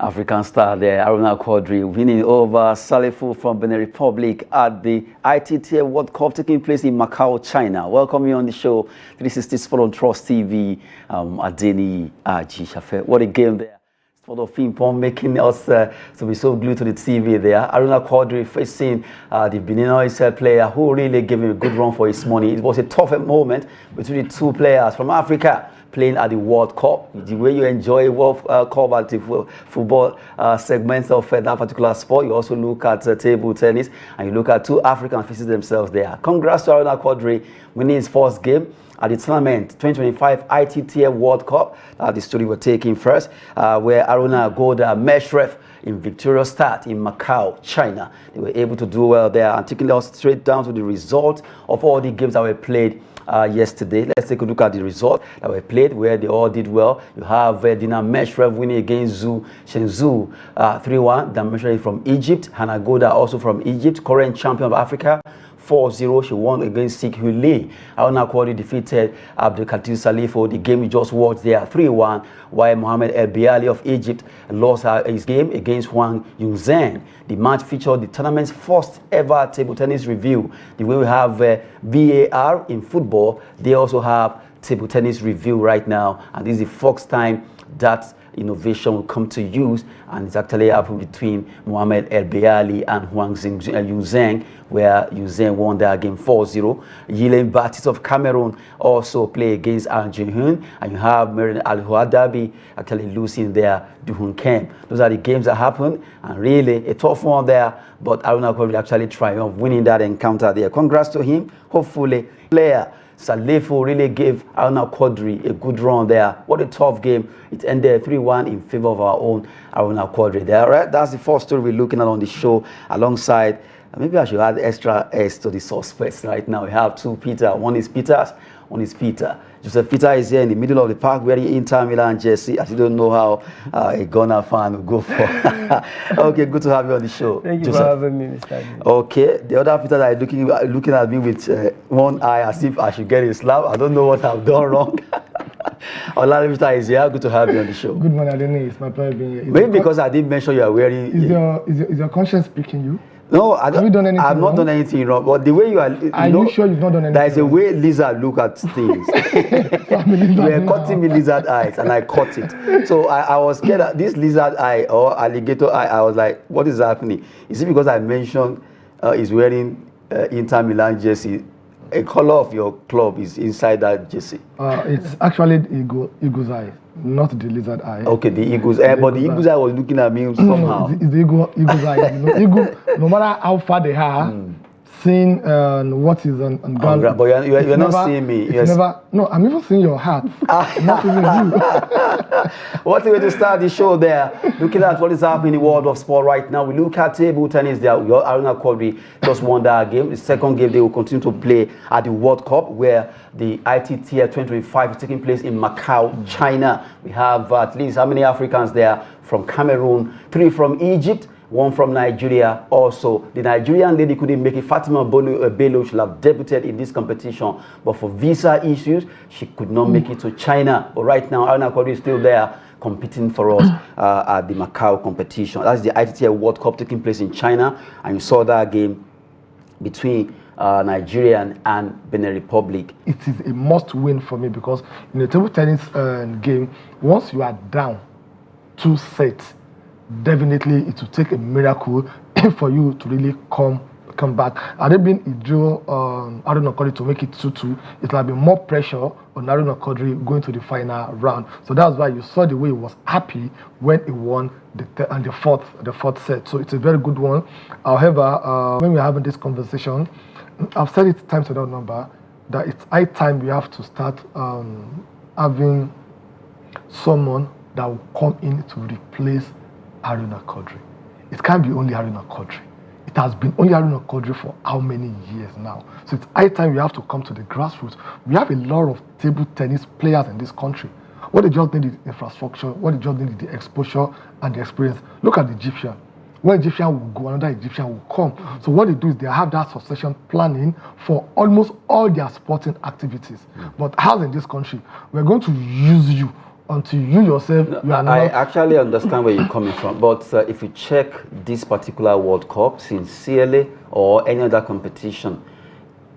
African star there, Aruna winning over Salifu from Benin Republic at the ITTF World Cup taking place in Macau, China. Welcome you on the show. 360 Sport on Trust TV. Adeni Aji Shafe. What a game there. Sport of ping-pong making us to be so glued to the TV there. Aruna Quadri facing the Benin player who really gave him a good run for his money. It was a tough moment between the two players from Africa playing at the World Cup. The way you enjoy World Cup at the football segments of that particular sport, you also look at table tennis and you look at two Africans facing themselves there. Congrats to Aruna Quadri winning his first game at the tournament 2025 ITTF World Cup. The story we're taking first, where Aruna, Goda, Meshref in victorious start in Macau, China. They were able to do well there, and taking us straight down to the result of all the games that were played yesterday. Let's take a look at the result that were played, where they all did well. You have Dina Meshref winning against Shenzhou 3-1. Dan Meshref from Egypt. Hannah Goda also from Egypt, current champion of Africa. 4-0, she won against Sik Hule. Aruna Quadri defeated Abdelkadir Salifo. The game we just watched there, 3-1, while Mohamed El Biali of Egypt lost his game against Huang Yunzhen. The match featured the tournament's first ever table tennis review. The way we have VAR in football, they also have table tennis review right now, and this is the first time that innovation will come to use, and it's actually happened between Mohamed El Biali and Huang Yunzhen, where Yunzhen won their game 4-0. Yilen Baptiste of Cameroon also play against An Jihun, and you have Merin Al Huadabi actually losing their Duhun Kem. Those are the games that happened, and really a tough one there, but Aruna Quadri actually triumphed winning that encounter there. Congrats to him. Hopefully, player Salifo really gave Aruna Quadri a good run there. What a tough game. It ended 3-1 in favor of our own Aruna Quadri there. Right? That's the first story we're looking at on the show, alongside, maybe I should add extra S to the suspects right now. We have two Peter. One is Peters, one is Peter. Joseph Peter is here in the middle of the park wearing Inter Milan jersey. I still don't know how a Ghana fan will go for. Okay, good to have you on the show. Thank you Joseph. for having me, Mr. Lee. Okay, the other Peter that is looking at me with one eye as if I should get a slap. I don't know what I've done wrong. Olari Peter is here. Good to have you on the show. Good morning, Adeni. It's my pleasure being here. Maybe because I didn't mention you are wearing. Is your conscience speaking you? No, I don't. Have you done anything I've not done anything wrong. But the way you are, you sure you've not done anything there is a wrong? way lizard look at things. You were cutting me lizard eyes, and I caught it. So I was scared that this lizard eye or alligator eye. I was like, what is happening? Is it because I mentioned he's wearing Inter Milan jersey? A color of your club is inside that jersey. It's actually the eagle's eye, not the lizard eye. Okay, the eagle's eye, but the eagle's eye was looking at me somehow. No, it's the eagle's eye. You know, eagle, no matter how far they are, seeing what is on ground. But you're not seeing me. Yes. No, I'm even seeing your heart. Not even you. What a way to start the show there. Looking at what is happening in the world of sport right now. We look at table tennis there. Aruna Quadri just won that game. The second game they will continue to play at the World Cup, where the ITTF 2025 is taking place in Macau, China. We have at least how many Africans there? From Cameroon, 3 from Egypt, 1 from Nigeria. Also, the Nigerian lady couldn't make it. Fatima Bello should have debuted in this competition, but for visa issues, she could not make it to China. But right now, Aruna Quadri is still there competing for us at the Macau competition. That's the ITTF World Cup taking place in China, and you saw that game between Nigeria and Benin Republic. It is a must-win for me, because in a table tennis game, once you are down 2 sets, definitely it will take a miracle for you to really come back. Had it been Idro Aruna Quadri to make it 2-2, it will have been more pressure on Aruna Quadri going to the final round. So that's why you saw the way he was happy when he won the fourth set. So it's a very good one. However, when we're having this conversation, I've said it times without number that it's high time we have to start having someone that will come in to replace Aruna Quadri. It can't be only Aruna Quadri. It has been only Aruna Quadri for how many years now? So it's high time we have to come to the grassroots. We have a lot of table tennis players in this country. What they just need is infrastructure, what they just need is the exposure and the experience. Look at the Egyptian. One Egyptian will go, another Egyptian will come. So what they do is they have that succession planning for almost all their sporting activities. But as in this country, we're going to use you until you yourself, you are not. I actually understand where you're coming from, but if you check this particular World Cup, sincerely, or any other competition,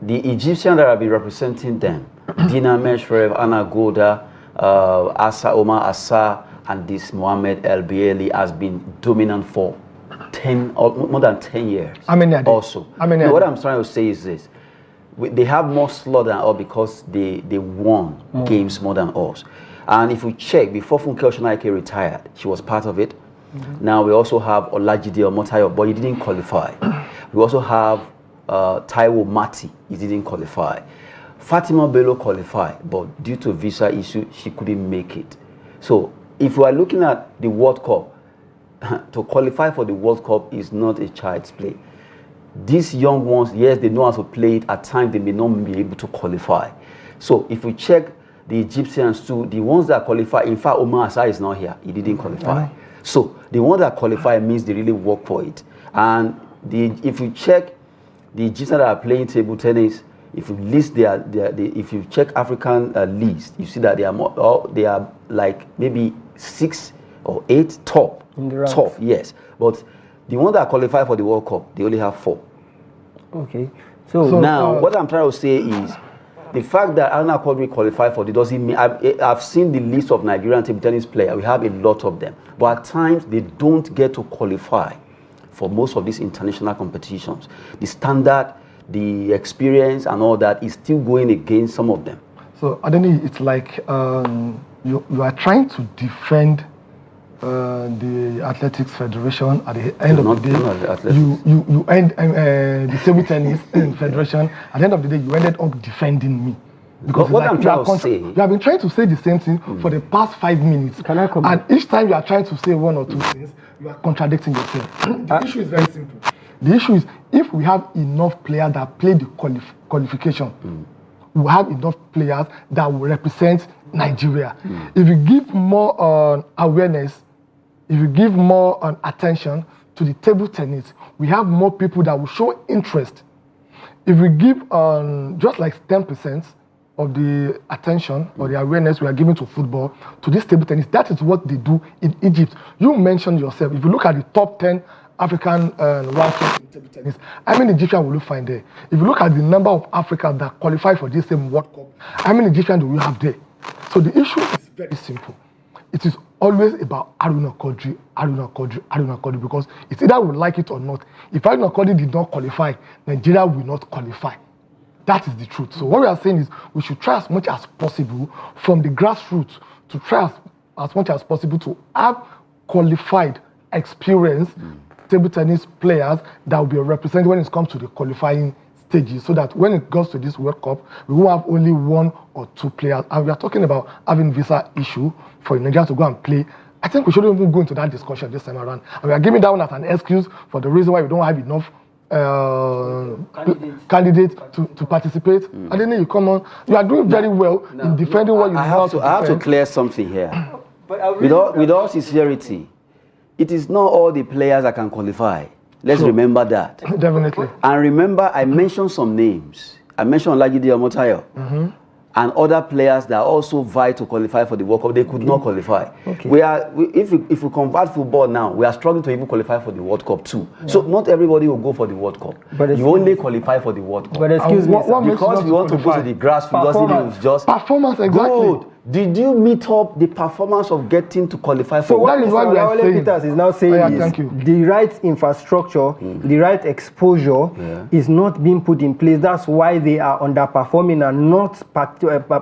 the Egyptians that have been representing them, Dina Meshref, Goda, Omar Assa, and this Mohamed El Bieli has been dominant for 10 or more than 10 years. How many are they? Also, what I'm trying to say is this: they have more slot than us because they won games more than us. And if we check, before Funke Oshonaike retired, she was part of it. Now we also have Olajide Omotayo, but he didn't qualify. We also have Taiwo Mati, he didn't qualify. Fatima Bello qualified, but due to visa issue, she couldn't make it. So if we are looking at the World Cup, to qualify for the World Cup is not a child's play. These young ones, yes, they know how to play it. At times, they may not be able to qualify. So if we check the Egyptians too, the ones that qualify, in fact, Omar Assa is not here. He didn't qualify. So the ones that qualify means they really work for it. And if you check the Egyptians that are playing table tennis, if you list if you check African list, you see that they are like maybe 6 or 8 top. In the ranks. Top, yes. But the ones that qualify for the World Cup, they only have 4. Okay. So now, what I'm trying to say is, the fact that Aruna Quadri qualified for it doesn't mean... I've seen the list of Nigerian table tennis players. We have a lot of them. But at times, they don't get to qualify for most of these international competitions. The standard, the experience, and all that is still going against some of them. So, I don't know, it's like you are trying to defend the Athletics Federation. At the end of the day, you end the table tennis federation. At the end of the day, you ended up defending me, because what I'm trying to say, you have been trying to say the same thing for the past 5 minutes. Can I come? And each time you are trying to say one or two things, you are contradicting yourself. The issue is very simple. The issue is, if we have enough players that play the qualification, we have enough players that will represent Nigeria. If you give more awareness, if you give more attention to the table tennis, we have more people that will show interest. If we give just like 10% of the attention or the awareness we are giving to football, to this table tennis, that is what they do in Egypt. You mentioned yourself, if you look at the top 10 African rankings in table tennis, how many Egyptians will you find there? If you look at the number of Africans that qualify for this same World Cup, how many Egyptians do you have there? So the issue is very simple. It is always about Aruna Quadri, because it's either we like it or not. If Aruna Quadri did not qualify, Nigeria will not qualify. That is the truth. So what we are saying is, we should try as much as possible from the grassroots to try as much as possible to have qualified, experienced table tennis players that will be represented when it comes to the qualifying stages, so that when it goes to this World Cup, we will have only 1 or 2 players. And we are talking about having visa issue for Nigeria to go and play. I think we shouldn't even go into that discussion this time around. And we are giving that one as an excuse for the reason why we don't have enough candidates to participate. I didn't know you come on. You are doing very well in defending what you know. I have to clear something here. With all sincerity, it is not all the players that can qualify. Let's remember that. Definitely. And remember, I mentioned some names. I mentioned Olajide Omotayo. And other players that also vie to qualify for the World Cup, they could not qualify. If we convert football now, we are struggling to even qualify for the World Cup too. So not everybody will go for the World Cup. But you only qualify for the World Cup. But excuse me, because we want to go to the grassroots, doesn't mean it's just performance. Exactly. Good. Did you meet up the performance of getting to qualify for? So what is what Peters is now saying is the right infrastructure, the right exposure is not being put in place. That's why they are underperforming and not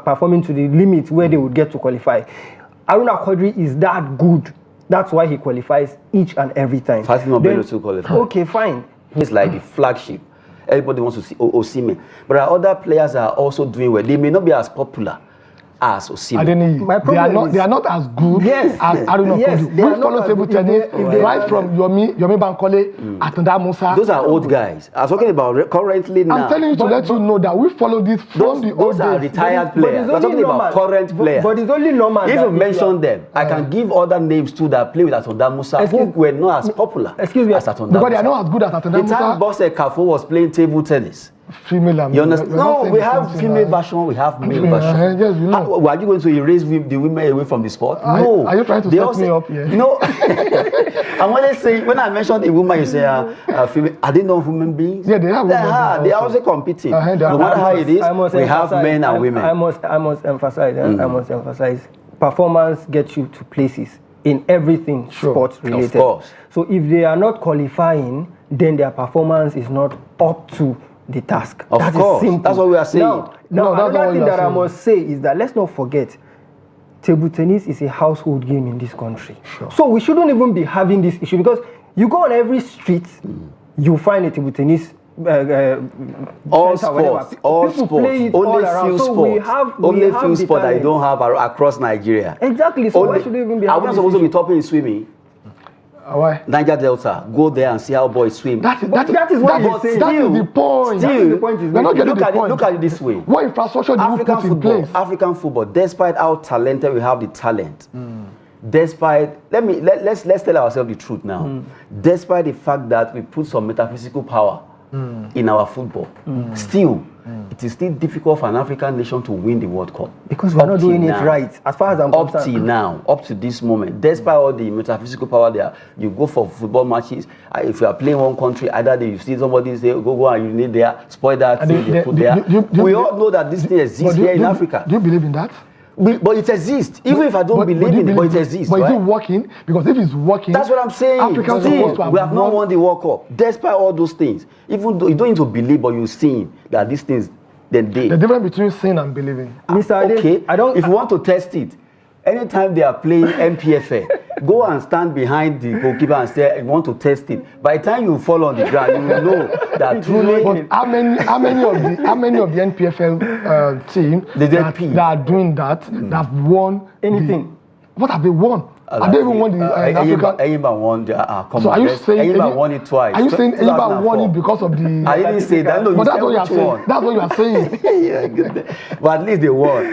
performing to the limit where they would get to qualify. Aruna Quadri is that good. That's why he qualifies each and every time. Fatima Bello to qualify. Okay, fine. It's like the flagship. Everybody wants to see Osimhen. But there are other players that are also doing well. They may not be as popular as Osimhen. They are not as good as Aruna Quadri. We follow table tennis right from Yomi Bankole, Atanda Musa. Those are old guys. I'm talking about currently now. I'm telling you to let you know that we follow this from the old days. Those are retired players. We're talking about current players. But it's only normal. If you mention them, I can give other names too that play with Atanda Musa who were not as popular as Atanda Musa. Because they are not as good as Atanda Musa. The time Bose Kafo was playing table tennis, female and you understand? No, we have female version, we have male version. Yes, you know. Are you going to erase the women away from the sport? No. Are you trying to set me up here? No. And when I mentioned a woman, you say female. Are they not human beings? Yeah, they are women. They are also competing. No matter how it is, we have men and women. I must emphasize. Performance gets you to places in everything sports related. Of course. So if they are not qualifying, then their performance is not up to the task. Of course. Is simple. That's what we are saying. Now another thing that I must say is that let's not forget, table tennis is a household game in this country. Sure. So we shouldn't even be having this issue, because you go on every street, you find a table tennis. All sports, only few sports that you don't have across Nigeria. Exactly. So why should we even be? Are we not supposed to be topping in swimming? Why? Niger Delta, go there and see how boys swim. That is what you're saying. That is the point. Look at it this way. What infrastructure do you put in place? African football, despite how talented we have the talent, despite let's tell ourselves the truth now. Despite the fact that we put some metaphysical power in our football, still it is still difficult for an African nation to win the World Cup. Because we're not doing it right, as far as I'm concerned. Up till now, up to this moment, despite all the metaphysical power there, you go for football matches. If you are playing one country, either you see somebody say, go and you need there, spoil that thing, they put there. We all know that this thing exists here in Africa. Do you believe in that? But it exists. Even if I don't believe in it, but it exists. But is it working? Because if it's working, that's what I'm saying. Africans we have not won the World Cup, despite all those things. Even though you don't need to believe, but you're seeing that these things, then they. The difference between seeing and believing. Mr. Okay, if you want to test it, anytime they are playing MPFA, go and stand behind the goalkeeper and say, "I want to test it." By the time you fall on the ground, you will know that truly. But how many of the NPFL team that are doing that have won anything? What have they won? Have they even won the African? Eyimba won. So are you saying Eyimba won it twice? Are you saying Eyimba won it because of the? I didn't say that. No, but that's what you are saying. That's what you are saying. Yeah, good. But at least they won.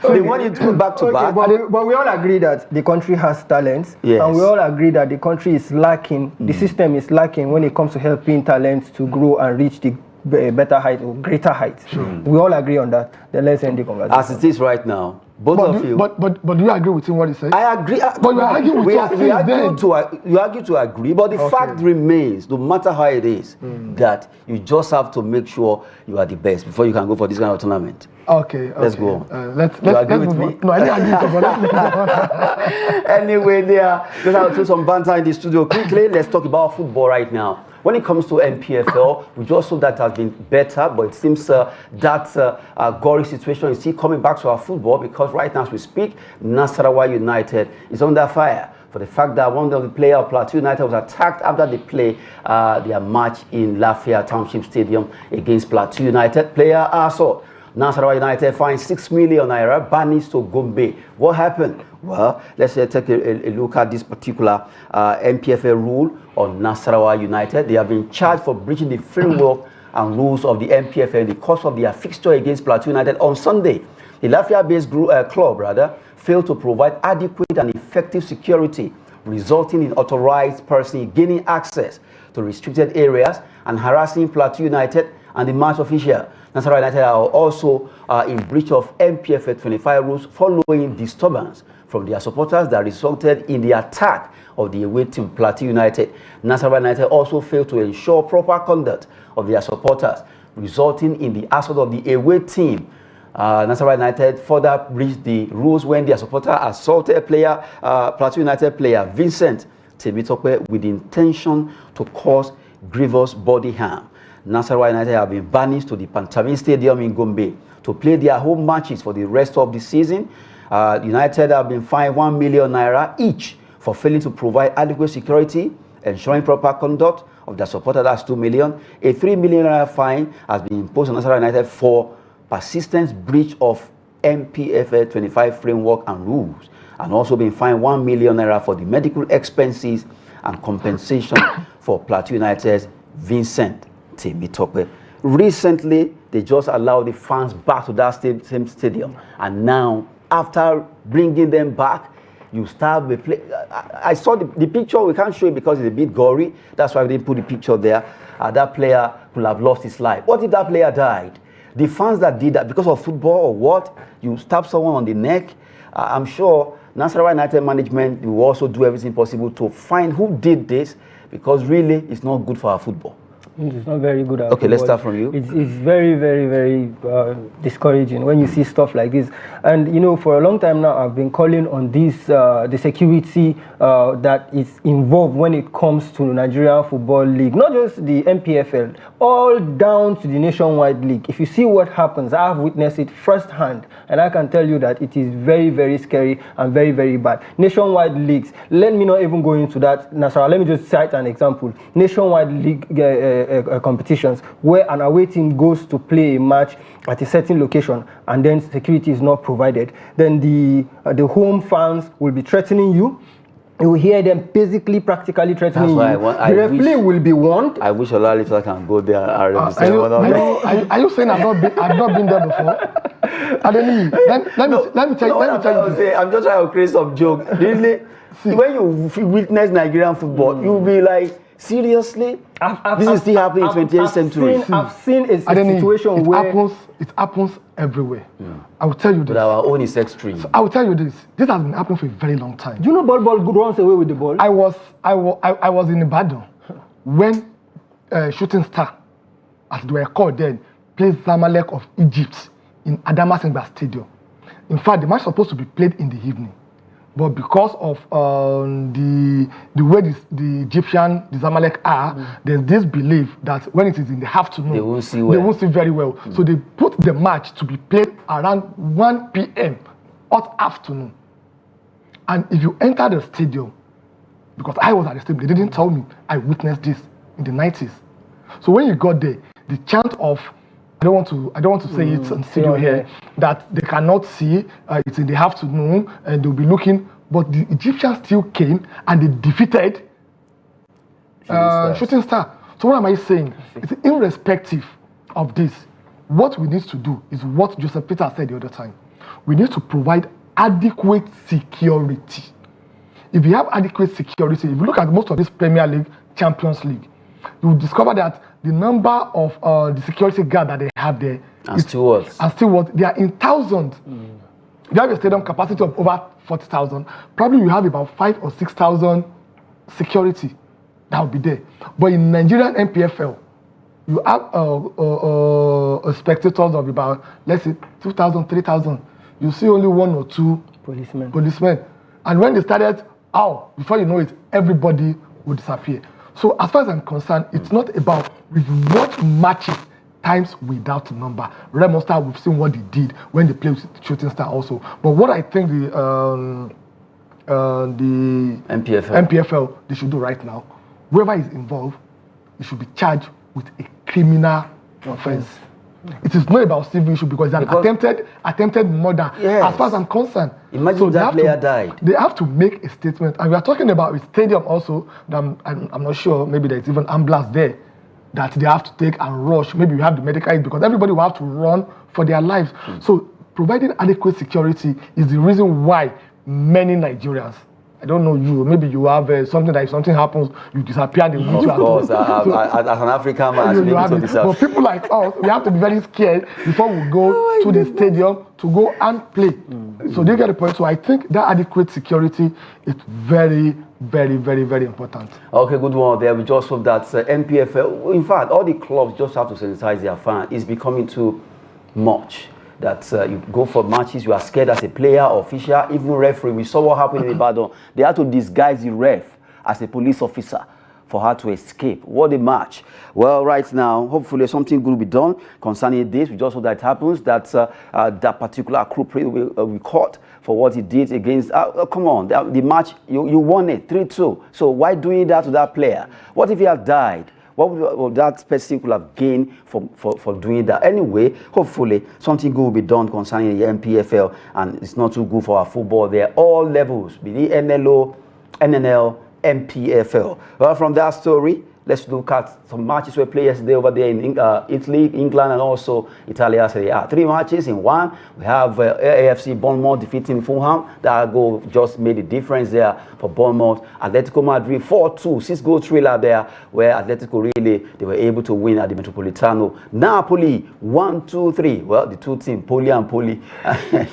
They won it back to back. But we all agree that the country has talents, and we all agree that the country is lacking. The system is lacking when it comes to helping talents to grow and reach the better height or greater heights. We all agree on that. Then let's end the conversation. As it is right now, both of you. But do you agree with him what he said? I agree. But you are arguing with you argue to agree, but the fact remains, no matter how it is, that you just have to make sure you are the best before you can go for this kind of tournament. Okay. Let's go on. Let's agree with me. No, I didn't agree, but let's move on. Anyway, just have to do some banter in the studio. Quickly, let's talk about football right now. When it comes to NPFL, we just saw that has been better, but it seems that gory situation is still coming back to our football, because right now as we speak, Nasarawa United is under fire for the fact that one of the players of Plateau United was attacked after they play their match in Lafayette Township Stadium against Plateau United. Player assault. Nasarawa United fined 6 million naira, banished to Gombe. What happened? Well, let's take a look at this particular NPFL rule on Nasarawa United. They have been charged for breaching the framework and rules of the NPFL in the course of their fixture against Plateau United on Sunday. The Lafayette-based club failed to provide adequate and effective security, resulting in authorized persons gaining access to restricted areas and harassing Plateau United and the match official. Nasarawa United are also in breach of NPFL 25 rules following disturbance from their supporters that resulted in the attack of the away team Plateau United. Nasarawa United also failed to ensure proper conduct of their supporters, resulting in the assault of the away team. Nasarawa United further breached the rules when their supporter assaulted Plateau United player Vincent Temitope with the intention to cause grievous body harm. Nasarawa United have been banished to the Pantamin Stadium in Gombe to play their home matches for the rest of the season. United have been fined 1 million naira each for failing to provide adequate security, ensuring proper conduct of their supporters. That's 2 million. A 3 million naira fine has been imposed on Nasarawa United for persistent breach of NPFL 25 framework and rules, and also been fined 1 million naira for the medical expenses and compensation for Plateau United's Vincent Temitope. Recently, they just allowed the fans back to that same stadium, and now, after bringing them back, you start the play. I saw the picture. We can't show it because it's a bit gory. That's why we didn't put the picture there. That player could have lost his life. What if that player died? The fans that did that because of football or what, you stab someone on the neck, I'm sure Nasarawa United management will also do everything possible to find who did this, because really it's not good for our football. It's not very good. Okay, let's start from you. It's very, very, very discouraging when you see stuff like this. And you know, for a long time now, I've been calling on this, the security that is involved when it comes to Nigerian Football League, not just the MPFL, all down to the Nationwide League. If you see what happens, I have witnessed it firsthand, and I can tell you that it is very, very scary and very, very bad. Nationwide leagues. Let me not even go into that, Nasara. Let me just cite an example. Nationwide league competitions where an away team goes to play a match at a certain location and then security is not provided, then the home fans will be threatening you. You will hear them basically, practically threatening you. The referee will be warned. I wish Olalekan can go there. Are you saying I've not been there before? Let me tell you. I'm just trying to create some joke. Really, when you witness Nigerian football, you'll be like, seriously? This is still happening in 20th century. I've seen a situation where it happens everywhere. Yeah. I will tell you this. But our own is extreme. So I will tell you this. This has been happening for a very long time. Do you know ball runs away with the ball? I was in Ibadan when Shooting Star, as they were called then, played Zamalek of Egypt in Adamasingba Stadium. In fact, the match was supposed to be played in the evening. But because of the way the Egyptian, the Zamalek are, there's this belief that when it is in the afternoon, they won't see well. They won't see very well. So they put the match to be played around 1 p.m. hot afternoon. And if you enter the stadium, because I was at the stadium, they didn't tell me, I witnessed this in the 90s. So when you got there, the chant of, I don't want to say it on studio here, that they cannot see, it's in the afternoon, and they'll be looking, but the Egyptians still came and they defeated Shooting Star. So what am I saying? It's irrespective of this. What we need to do is what Joseph Peter said the other time. We need to provide adequate security. If you have adequate security, if you look at most of this Premier League, Champions League, you will discover that the number of the security guard that they have there and stewards, they are in thousands. If you have a stadium capacity of over 40,000, probably you have about 5,000 or 6,000 security that will be there. But in Nigerian MPFL, you have spectators of about, let's say, 2,000, 3,000. You see only 1 or 2 policemen. And when they started, before you know it, everybody will disappear. So as far as I'm concerned, it's not about we've watched matches times without number. Remo Star, we've seen what they did when they played with Shooting Star also. But what I think the MPFL they should do right now, whoever is involved, he should be charged with a criminal offense. It is not about civil issue because it's an attempted murder. Yes. As far as I'm concerned. Imagine that player died. They have to make a statement, and we are talking about a stadium also. I'm not sure. Maybe there's even ambulance there that they have to take and rush. Maybe you have the medical aid because everybody will have to run for their lives. So providing adequate security is the reason why many Nigerians. I don't know you. Maybe you have something that if something happens, you disappear. Of course, as an African man, but people like us, we have to be very scared before we go to the stadium to go and play. So they get the point. So I think that adequate security is very, very, very, very important. Okay, good one there. We just hope that MPFL, in fact, all the clubs just have to sensitize their fans. It's becoming too much. That you go for matches, you are scared as a player, official, even referee. We saw what happened in Ibadan. They had to disguise the ref as a police officer for her to escape. What a match. Well, right now, hopefully something good will be done concerning this. We just hope that it happens, that that particular culprit will be caught for what he did against, come on, the match, you won it, 3-2. So why doing that to that player? What if he had died? What would that person could have gained for doing that? Anyway, hopefully something good will be done concerning the MPFL, and it's not too good for our football there. All levels, be it NLO, NNL, MPFL. Well, from that story, let's look at some matches we played yesterday over there in Italy, England, and also Italia Serie A. 3 matches in one. We have AFC Bournemouth defeating Fulham. That goal just made a difference there for Bournemouth. Atletico Madrid 4-2, 6-goal thriller there, where Atletico really, they were able to win at the Metropolitano. Napoli 1-2-3. Well, the two teams, Poli and Poli,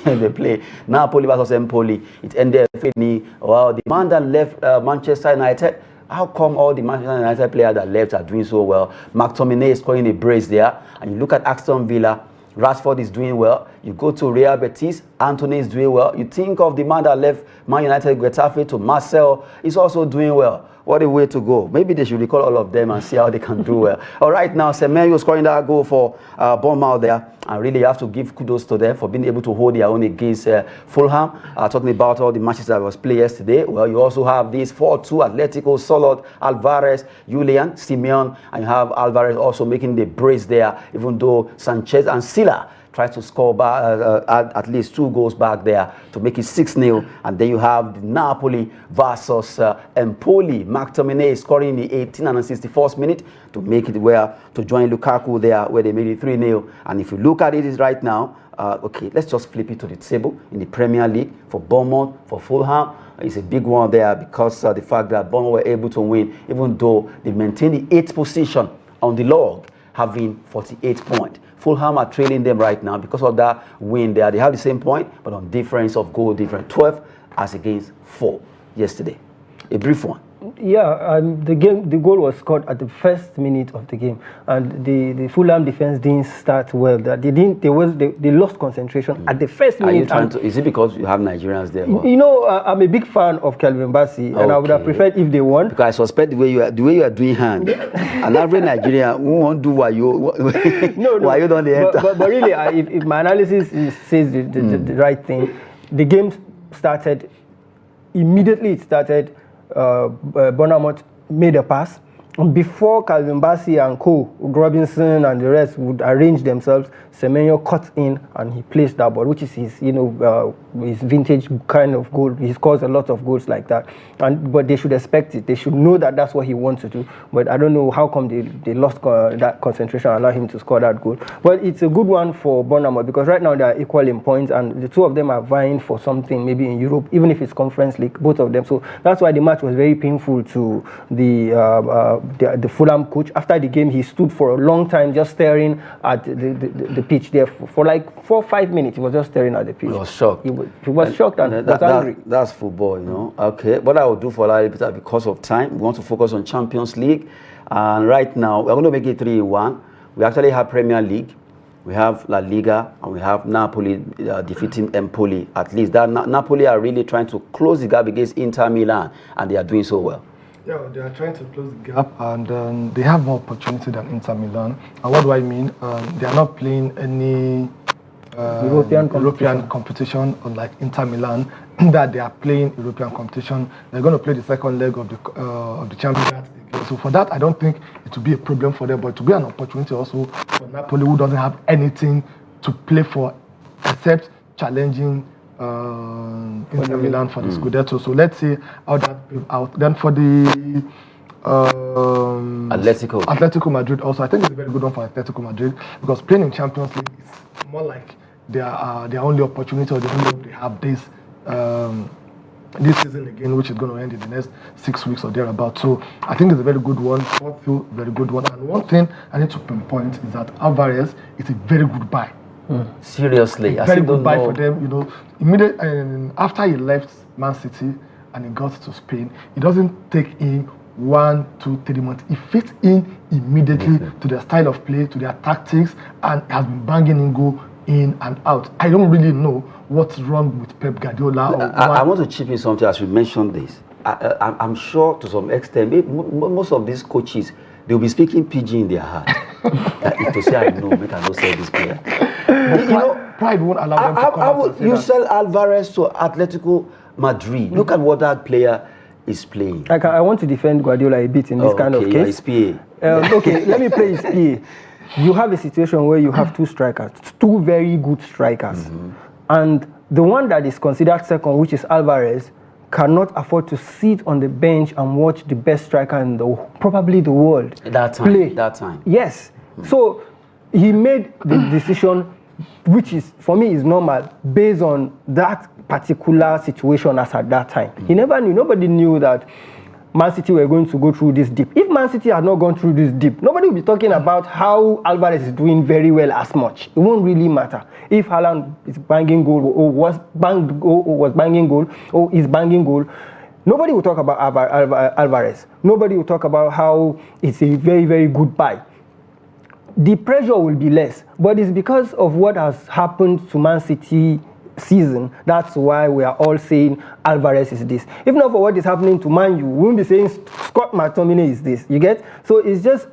they play. Napoli versus Empoli. It ended 3-0. Well, the man that left Manchester United, how come all the Manchester United players that left are doing so well? McTominay is scoring a brace there. And you look at Aston Villa, Rashford is doing well. You go to Real Betis, Anthony is doing well. You think of the man that left Man United, Getafe, to Marcel, he's also doing well. What a way to go. Maybe they should recall all of them and see how they can do well. All right, now, Semenyo scoring that goal for Bournemouth there. And really, you have to give kudos to them for being able to hold their own against Fulham. Talking about all the matches that was played yesterday. Well, you also have these 4-2 Atletico, Solot, Alvarez, Julian, Simeon, and you have Alvarez also making the brace there, even though Sanchez and Silla tried to score back, at least 2 goals back there to make it 6-0. And then you have the Napoli versus Empoli. McTominay scoring in the 18th and 64th minute to make it to join Lukaku there, where they made it 3-0. And if you look at it right now, okay, let's just flip it to the table in the Premier League for Bournemouth, for Fulham. It's a big one there because the fact that Bournemouth were able to win, even though they maintained the 8th position on the log, having 48 points. Fulham are trailing them right now because of that win there. They have the same point, but on difference of goal difference. 12 as against 4 yesterday. A brief one. Yeah, the goal was scored at the first minute of the game, and the Fulham defense didn't start well. They lost concentration at the first minute. Is it because you have Nigerians there? You know, I'm a big fan of Calvin Bassey, and I would have preferred if they won. Because I suspect the way you are doing hand, and every Nigerian won't do what you why you don't enter. But really, if my analysis says the right thing, the game started immediately. It started. Bournemouth made a pass, and before Calvin Bassey and Robinson and the rest would arrange themselves, Semenyo cut in and he placed that ball, which is his, his vintage kind of goal. He scores a lot of goals like that, but they should expect it. They should know that that's what he wants to do. But I don't know how come they lost that concentration and allowed him to score that goal. But it's a good one for Bournemouth because right now they are equal in points, and the two of them are vying for something maybe in Europe, even if it's Conference League, both of them. So that's why the match was very painful to the Fulham coach. After the game, he stood for a long time just staring at the pitch there for like 4 or 5 minutes. He was just staring at the pitch. He was shocked. He was shocked and was angry. That's football, Okay, what I will do for Larry Peter, because of time, we want to focus on Champions League. And right now, we're going to make it 3-1. We actually have Premier League. We have La Liga, and we have Napoli defeating Empoli. At least that Napoli are really trying to close the gap against Inter Milan, and they are doing so well. Yeah, they are trying to close the gap, and they have more opportunity than Inter Milan. And what do I mean? They are not playing any European competition, unlike Inter Milan, that they are playing European competition. They're going to play the second leg of the Champions League. So for that, I don't think it will be a problem for them, but it will be an opportunity also for Napoli, who doesn't have anything to play for except challenging Inter Milan for the Scudetto. So let's see how that plays out. Then for the Atletico Madrid also, I think it's a very good one for Atletico Madrid because playing in Champions League is more like their only opportunity, or the only hope they have this season again, which is going to end in the next 6 weeks or thereabout. So I think it's a very good one. Very good one. And one thing I need to pinpoint is that Alvarez is a very good buy. Seriously, very good buy for them. Immediately after he left Man City and he got to Spain, it doesn't take him 1, 2, 3 months. He fits in immediately to their style of play, to their tactics, and has been banging in goal in and out. I don't really know what's wrong with Pep Guardiola. I want to chip in something as you mentioned this. I'm sure to some extent, most of these coaches, they'll be speaking PG in their heart. If to say I know, make I not sell this player. Pride won't allow them to come out. You sell Alvarez to Atletico Madrid. Look at what that player is playing. I want to defend Guardiola a bit in this kind of case. Okay, let me play his PA. You have a situation where you have 2 strikers, 2 very good strikers. And the one that is considered second, which is Alvarez, cannot afford to sit on the bench and watch the best striker in probably the world that time. play. That time. Yes. So he made the decision, which is for me is normal, based on that particular situation as at that time. He never knew. Nobody knew that Man City were going to go through this dip. If Man City had not gone through this dip, nobody would be talking about how Alvarez is doing very well as much. It won't really matter. If Haaland is banging goal or was banging goal or is banging goal, nobody will talk about Alvarez. Nobody will talk about how it's a very, very good buy. The pressure will be less, but it's because of what has happened to Man City season. That's why we are all saying Alvarez is this. If not for what is happening to Man U, we won't be saying Scott McTominay is this. You get? So it's just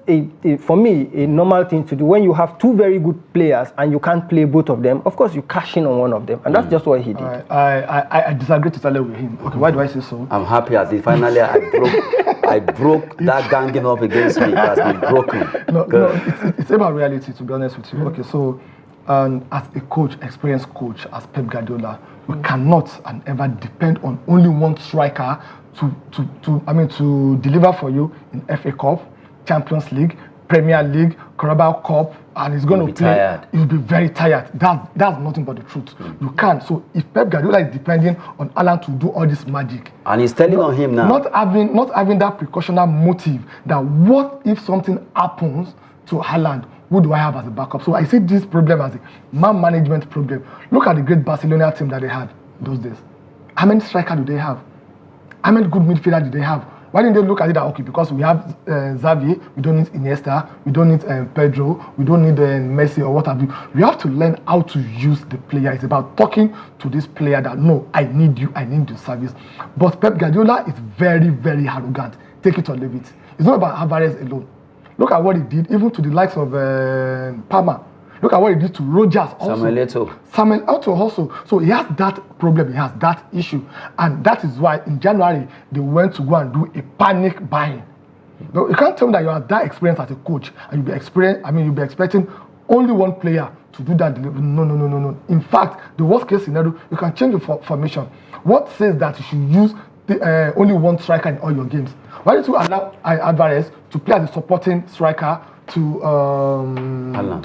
for me a normal thing to do. When you have two very good players and you can't play both of them, of course you cash in on one of them, and that's just what he did. I disagree totally with him. Okay, why do I say so? I'm happy as finally I broke that ganging up against me. It has been broken. No, it's about reality, to be honest with you. Okay, so as a coach, experienced coach, as Pep Guardiola, we cannot and ever depend on only one striker to deliver for you in FA Cup, Champions League, Premier League, Carabao Cup, and he's going to play. Tired. He'll be very tired. That's nothing but the truth. You can't. So if Pep Guardiola is depending on Haaland to do all this magic, and he's telling on him now, not having that precautionary motive that what if something happens to Haaland, who do I have as a backup? So I see this problem as a man management problem. Look at the great Barcelona team that they had those days. How many strikers do they have? How many good midfielders do they have? Why didn't they look at it that, okay, because we have Xavi, we don't need Iniesta, we don't need Pedro, we don't need Messi or what have you. We have to learn how to use the player. It's about talking to this player that, no, I need you, I need your service. But Pep Guardiola is very, very arrogant. Take it or leave it. It's not about Alvarez alone. Look at what he did, even to the likes of Palmer. Look at what he did to Rogers also. Samuel Eto'o also. So he has that problem, he has that issue. And that is why in January, they went to go and do a panic buying. No, you can't tell me that you are that experienced as a coach and you'll be expecting only one player to do that. No. In fact, the worst case scenario, you can change the formation. What says that you should use only one striker in all your games? Why don't you allow Alvarez to play as a supporting striker to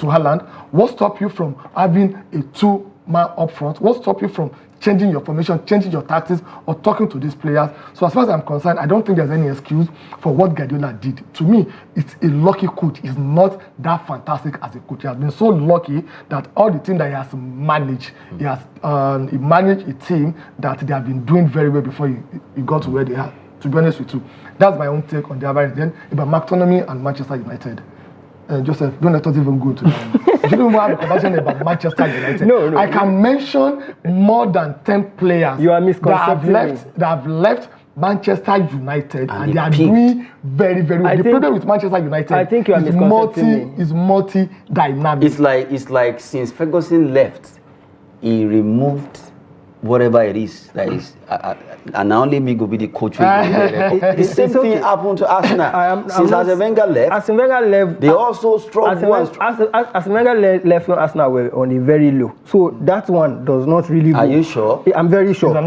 Haaland? What stops you from having a two-man up front? What stops you from changing your formation, changing your tactics, or talking to these players? So as far as I'm concerned, I don't think there's any excuse for what Guardiola did. To me, it's a lucky coach. He's not that fantastic as a coach. He has been so lucky that all the team that he has managed, he managed a team that they have been doing very well before he got to where they are. To be honest with you, that's my own take on the Alvarez. Then about McTominay and Manchester United. Joseph, don't let us even go to them. You don't have a conversation about Manchester United. No. I can mention more than 10 players you are misconcepting that have left Manchester United and they are doing very, very well. The problem with Manchester United, I think you are misconcepting is multi-dynamic. It's like since Ferguson left, he removed whatever it is that is, and only me go be the coach. The same thing happened to Arsenal. Since Arsene Wenger left, they also struggled. Arsene Wenger left when Arsenal were on a very low. So that one does not really go. Are you sure? I'm very sure. I'm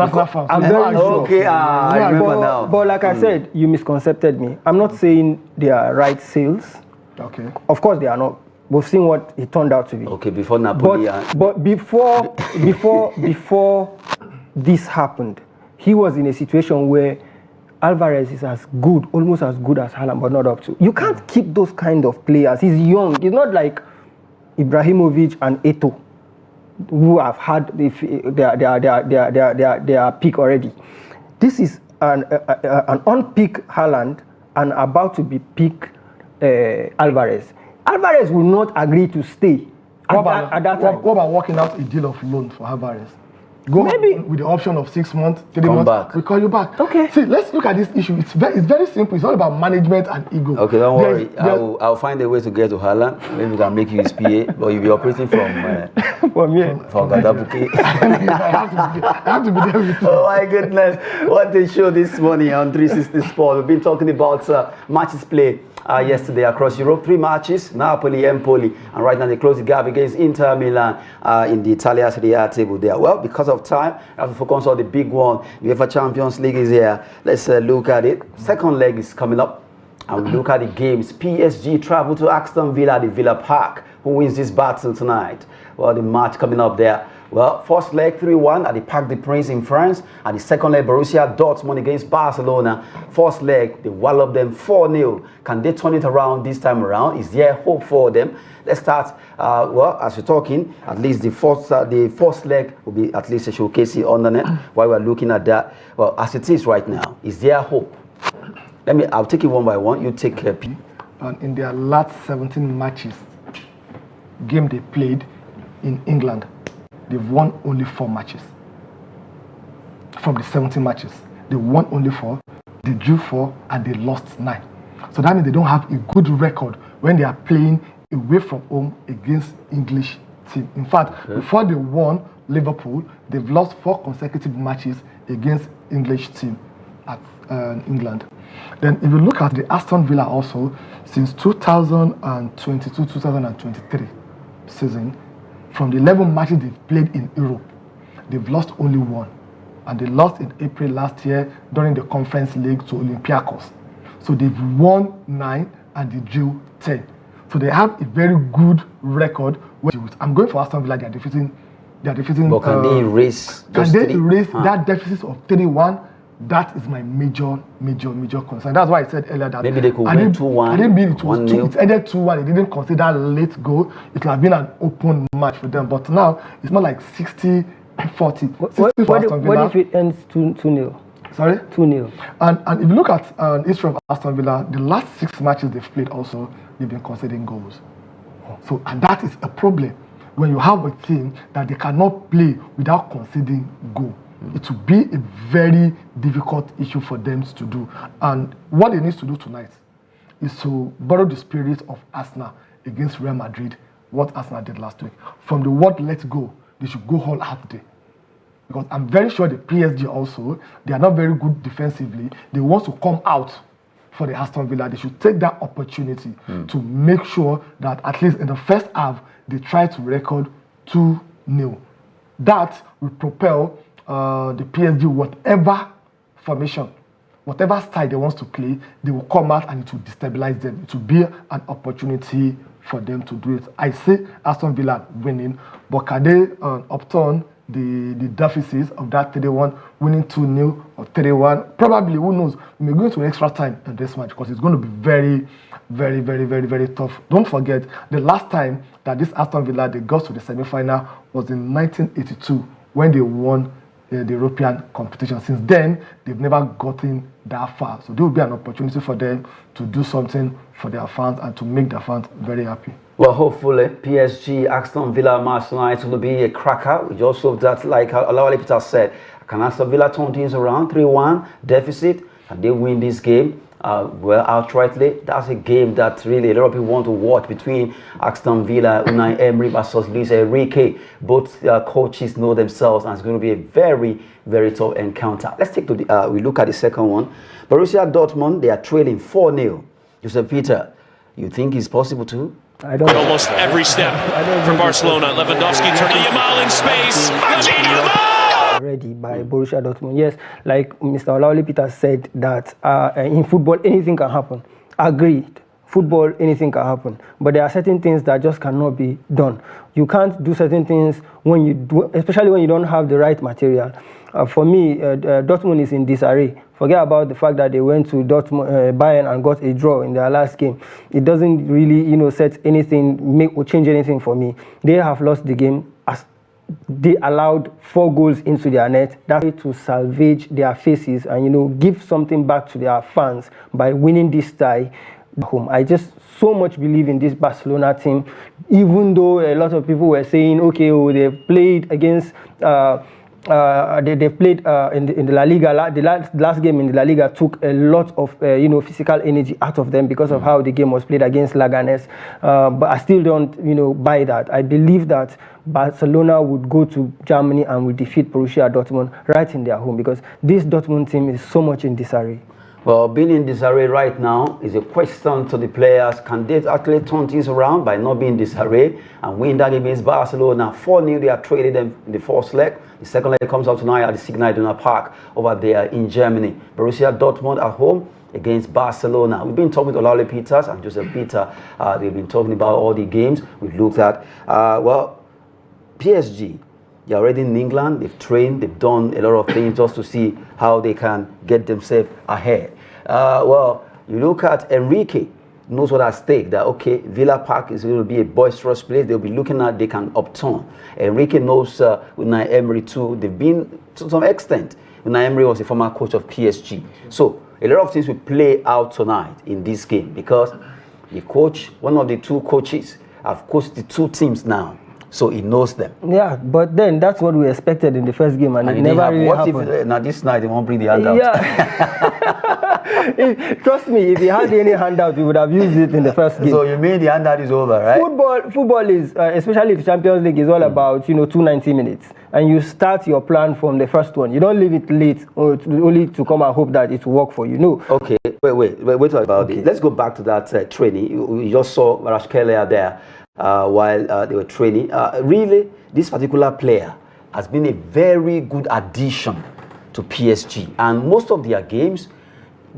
very sure. Okay, I remember now. But like I said, you misconcepted me. I'm not saying they are right sales. Okay. Of course they are not. We've seen what it turned out to be. Okay, before Napoli. But before this happened, he was in a situation where Alvarez is as good, almost as good as Haaland, but not up to. You can't keep those kind of players. He's young. He's not like Ibrahimovic and Eto'o, who have had their peak already. This is an on-peak Haaland and about to be peak Alvarez. Alvarez will not agree to stay at that time. What about working out a deal of loan for Alvarez? Go maybe with the option of 6 months, 3 months. Back. We call you back. Okay. See, let's look at this issue. It's very simple. It's all about management and ego. Okay, don't worry. I'll find a way to get to Haaland. Maybe we can make you his PA, but you'll be operating from Gadabuke. I have to be there with you. Oh my goodness! What a show this morning on 360 Sport. We've been talking about matches play yesterday across Europe. 3 matches, Napoli, Empoli, and right now they close the gap against Inter Milan in the Italian Serie A table there. Well, because of time, I have to focus on the big one. UEFA Champions League is here. Let's look at it. Second leg is coming up, and we look at the games. PSG travel to Aston Villa at the Villa Park. Who wins this battle tonight? Well, the match coming up there. Well, first leg 3-1 at the Parc des Princes in France. And the second leg, Borussia Dortmund against Barcelona. First leg, they wallop them 4-0. Can they turn it around this time around? Is there hope for them? Let's start, well, as we're talking, at least the first leg will be at least a showcase on the net while we're looking at that. Well, as it is right now, is there hope? I'll take it one by one. You take P. And in their last 17 matches, game they played in England, they've won only 4 matches. From the 17 matches, they won only 4, they drew 4, and they lost 9. So that means they don't have a good record when they are playing away from home against English team. In fact, before they won Liverpool, they've lost 4 consecutive matches against English team at England. Then if you look at the Aston Villa also, since 2022-2023 season, from the 11 matches they've played in Europe, they've lost only 1. And they lost in April last year during the Conference League to Olympiacos. So they've won 9 and they drew 10. So they have a very good record. I'm going for Aston Villa. They're defeating. But can they erase? Can they erase that deficit of 31? That is my major concern. That's why I said earlier that maybe they could win 2-1. I didn't mean it was 2. It ended 2-1. They didn't consider late goal. It would have been an open match for them. But now it's more like 60-40. What if it ends 2-0? Sorry? 2-0. And if you look at history of Aston Villa, the last 6 matches they've played also, they've been conceding goals. So, and that is a problem when you have a team that they cannot play without conceding goal. It will be a very difficult issue for them to do. And what they need to do tonight is to borrow the spirit of Arsenal against Real Madrid, what Arsenal did last week. From the word let's go, they should go all out there. Because I'm very sure the PSG also, they are not very good defensively. They want to come out for the Aston Villa. They should take that opportunity to make sure that at least in the first half, they try to record 2-0. That will propel the PSG, whatever formation, whatever style they want to play, they will come out and it will destabilize them. It will be an opportunity for them to do it. I see Aston Villa winning, but can they upturn the deficits of that 3-1, winning 2-0 or 3-1? Probably, who knows? We may go into extra time in this match because it's going to be very, very, very, very, very tough. Don't forget, the last time that this Aston Villa they got to the semi-final was in 1982 when they won the European competition. Since then, they've never gotten that far. So there will be an opportunity for them to do something for their fans and to make their fans very happy. Well, hopefully, PSG, Aston Villa match tonight will be a cracker. We just hope that, like Olawale Peter said, can Aston Villa turn things around? 3-1 deficit. Can they win this game? Well, outrightly, that's a game that really a lot of people want to watch between Aston Villa, Unai Emery versus Luis Enrique. Both coaches know themselves, and it's going to be a very, very tough encounter. Let's take to the, we look at the second one. Borussia Dortmund, they are trailing 4-0. Joseph Peter, you think it's possible to? I don't. Almost every step from Barcelona. Lewandowski turning Yamal in space. Already by Borussia Dortmund. Yes, like Mr. Olawale Peter said that in football anything can happen. Agreed. Football, anything can happen. But there are certain things that just cannot be done. You can't do certain things when you do, especially when you don't have the right material. For me, Dortmund is in disarray. Forget about the fact that they went to Bayern and got a draw in their last game. It doesn't really, set anything, make or change anything for me. They have lost the game as they allowed 4 goals into their net. That way to salvage their faces and give something back to their fans by winning this tie home. I just so much believe in this Barcelona team, even though a lot of people were saying, okay, they've played against they played in the La Liga. The last game in the La Liga took a lot of physical energy out of them because of how the game was played against Leganés. But I still don't buy that. I believe that Barcelona would go to Germany and would defeat Borussia Dortmund right in their home because this Dortmund team is so much in disarray. Well, being in disarray right now is a question to the players. Can they actually turn things around by not being in disarray and win that game against Barcelona? 4-0, they are traded them in the first leg. The second leg comes out tonight at the Signal Iduna Park over there in Germany. Borussia Dortmund at home against Barcelona. We've been talking to Olale Peters and Joseph Peter. They've been talking about all the games we've looked at. Well, PSG, they're already in England. They've trained. They've done a lot of things just to see how they can get themselves ahead. Well, you look at Enrique, knows what at stake. That, okay, Villa Park is going to be a boisterous place. They'll be looking at they can upturn. Enrique knows with Unai Emery too. They've been, to some extent, Unai Emery was a former coach of PSG. So a lot of things will play out tonight in this game because the coach, one of the two coaches, have coached the two teams now. So he knows them. Yeah, but then that's what we expected in the first game, and it never really happened. What if now this night they won't bring the handout? Yeah. Trust me, if he had any handout, we would have used it in the first game. So you mean the handout is over, right? Football is, especially the Champions League, is all about 290 minutes, and you start your plan from the first one. You don't leave it late only to come and hope that it will work for you. No. Okay, wait about it. Let's go back to that training. We just saw Kvaratskhelia there. While they were training. Really, this particular player has been a very good addition to PSG. And most of their games,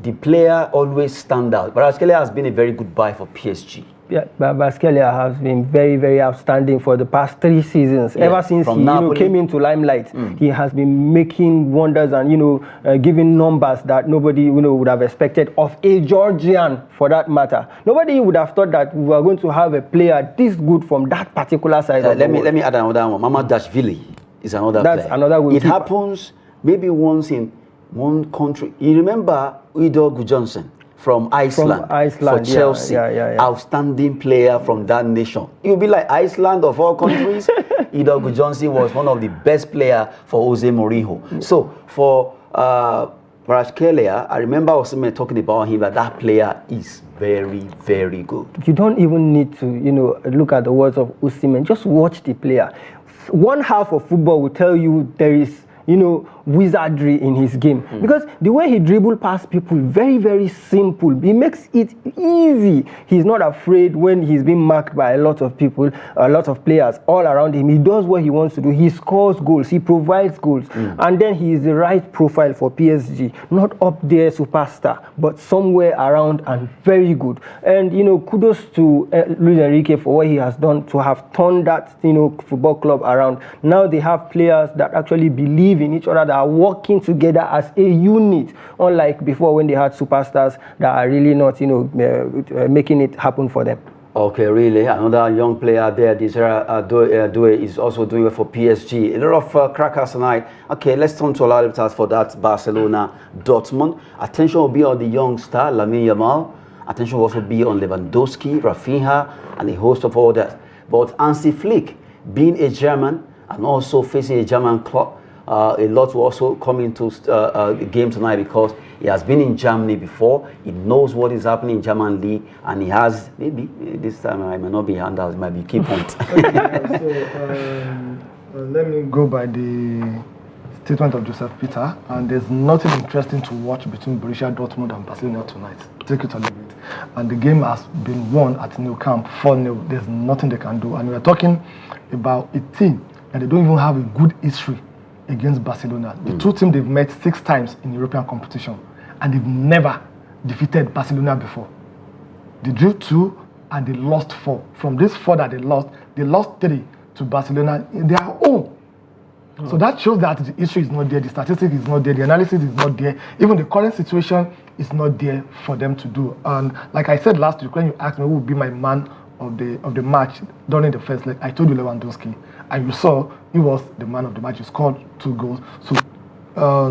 the player always stand out. Kvaratskhelia has been a very good buy for PSG. Yeah, Kvaratskhelia has been very, very outstanding for the past 3 seasons. Yeah, ever since he came into limelight, he has been making wonders and giving numbers that nobody would have expected of a Georgian, for that matter. Nobody would have thought that we were going to have a player this good from that particular side of the world. Let me add another one. Mamardashvili is another player. That's another good. It happens maybe once in one country. You remember Udo Gudjohnsen from Iceland for Chelsea, outstanding player from that nation. It would be like Iceland of all countries. Udo Gudjohnsen was one of the best players for Jose Mourinho. So for Kvaratskhelia, I remember Osimhen talking about him that player is very, very good. You don't even need to, look at the words of Osimhen. Just watch the player. One half of football will tell you there is wizardry in his game. Because the way he dribbles past people, very, very simple. He makes it easy. He's not afraid when he's being marked by a lot of people, a lot of players all around him. He does what he wants to do. He scores goals. He provides goals. And then he is the right profile for PSG. Not up there superstar, but somewhere around and very good. And, kudos to Luis Enrique for what he has done to have turned that, football club around. Now they have players that actually believe in each other, that are working together as a unit, unlike before when they had superstars that are really not, making it happen for them. Okay, really. Another young player there, Due, is also doing it for PSG. A lot of crackers tonight. Okay, let's turn to a lot of tasks for that Barcelona Dortmund. Attention will be on the young star, Lamine Yamal. Attention will also be on Lewandowski, Rafinha, and a host of others. But Hansi Flick, being a German and also facing a German club, a lot will also come into the game tonight because he has been in Germany before. He knows what is happening in German league, and he has, maybe this time I might not be handouts, it might be key points. Let me go by the statement of Joseph Peter, and there's nothing interesting to watch between Borussia Dortmund and Barcelona tonight. Take it or leave it. And the game has been won at Nou Camp 4-0. There's nothing they can do. And we're talking about a team that they don't even have a good history against Barcelona. The two teams, they've met 6 times in European competition, and they've never defeated Barcelona before. They drew 2 and they lost 4. From these 4 that they lost 3 to Barcelona in their home. So that shows that the history is not there, the statistics is not there, the analysis is not there, even the current situation is not there for them to do. And like I said last week, when you asked me who would be my man of the match during the first leg, I told you Lewandowski, and you saw he was the man of the match. He scored 2 goals. So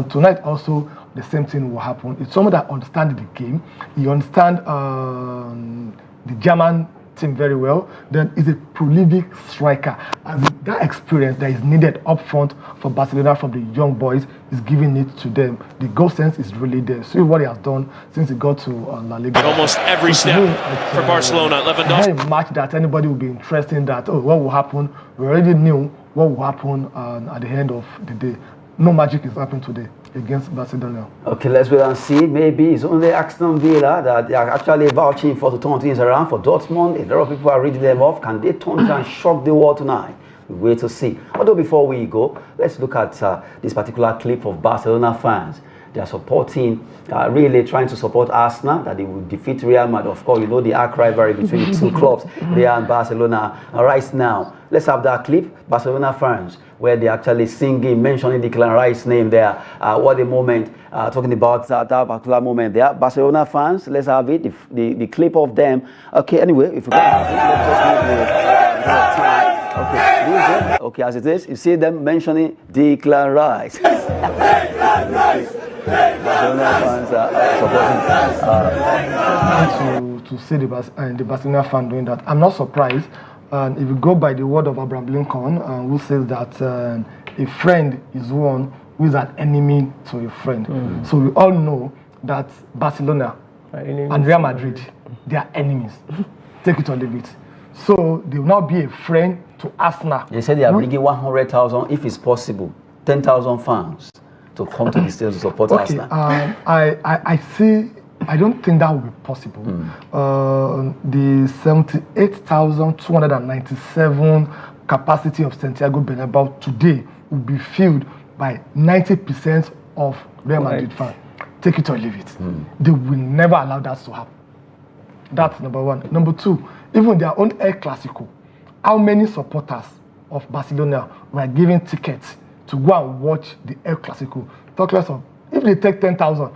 tonight also the same thing will happen. It's someone that understands the game. He understands the German team very well. Then he's a prolific striker, and that experience that is needed up front for Barcelona from the young boys is giving it to them. The goal sense is really there. See what he has done since he got to La Liga. Almost every step for Barcelona. Lewandowski. Not a match that anybody will be interested in. That what will happen? We already knew what will happen at the end of the day. no magic is happening today against Barcelona. Okay, let's wait and see. Maybe it's only Aston Villa that they are actually vouching for to turn things around. For Dortmund, a lot of people are reading them off. Can they turn and shock the world tonight? We wait to see. Although before we go, let's look at this particular clip of Barcelona fans. They are supporting, really trying to support Arsenal, that they will defeat Real Madrid. Of course, you know the arch rivalry between the two clubs, Real and Barcelona. Right now, let's have that clip, Barcelona fans, where they actually singing, mentioning Declan Rice's name there. What a moment, talking about that particular moment there. Barcelona fans, let's have it, the clip of them. Okay, anyway, if you can, let's just move the time. Okay, this is it. Okay, as it is, you see them mentioning Declan Rice. Barcelona fans are supporting. To see the Barcelona fan doing that, I'm not surprised. And if you go by the word of Abraham Lincoln, who says that a friend is one who is an enemy to a friend. So we all know that Barcelona and Real Madrid, they are enemies. Take it or leave it. So they will not be a friend to Arsenal. They said they are bringing 100,000, if it's possible, 10,000 fans to come to the stadium to support Arsenal. I see. I don't think that will be possible. The 78,297 capacity of Santiago Bernabeu today will be filled by 90% of Real Madrid fans. Take it or leave it. They will never allow that to happen. That's number one. Number two, even their own El Clasico, how many supporters of Barcelona were given tickets to go and watch the El Clasico? Talk less of, if they take 10,000,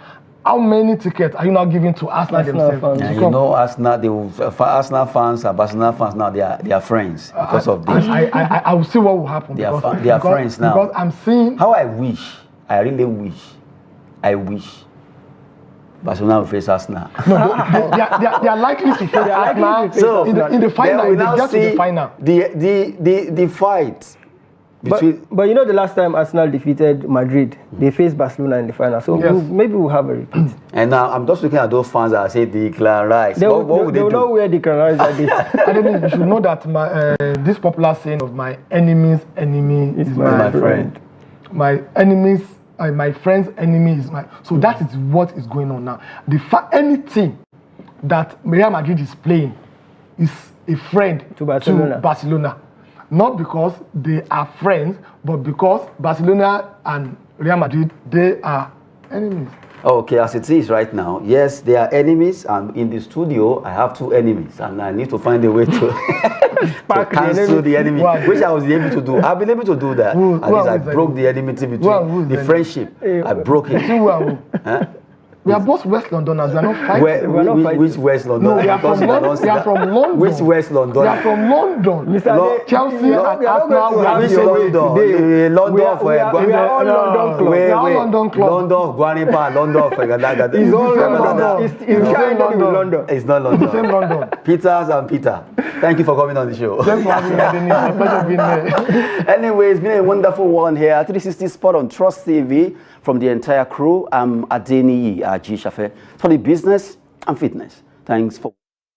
how many tickets are you now giving to Arsenal themselves? Yeah, you know, Arsenal, Arsenal fans and Barcelona fans now, they are friends because of this. I will see what will happen. They are friends now. Because I'm seeing how I really wish Barcelona will face Arsenal. No, they are likely to face Arsenal. So in the final, we now get see to the final. The fight. But you know the last time Arsenal defeated Madrid, they faced Barcelona in the final. So maybe we'll have a repeat. And now I'm just looking at those fans that say Declan Rice. They what would they do? know where Declan Rice are. I don't know. You should know that this popular saying of my enemy's enemy is my friend. My enemies. My friend's enemy is my. So that is what is going on now. Anything that Real Madrid is playing is a friend to Barcelona. Not because they are friends, but because Barcelona and Real Madrid, they are enemies. Okay, as it is right now, yes, they are enemies, and in the studio, I have two enemies, and I need to find a way to, cancel the enemy, which I was able to do. I've been able to do that. At least I broke the enmity between the friendship. I broke it. We are both West Londoners. We are not fighting. Which West London? No, we are from London. Which West London? We are from London. London Chelsea and Arsenal. London for we are all London club. We are all London club. London of Guanipa, London of Fegadaga. It's all London. It's not London. Same London. Peters and Peter. Thank you for coming on the show. Thanks for having me. It's a pleasure being here. Anyway, it's been a wonderful one here. 360 Sport on Trust TV. From the entire crew, I'm Adeniyi Ajishafe for the business and fitness. Thanks for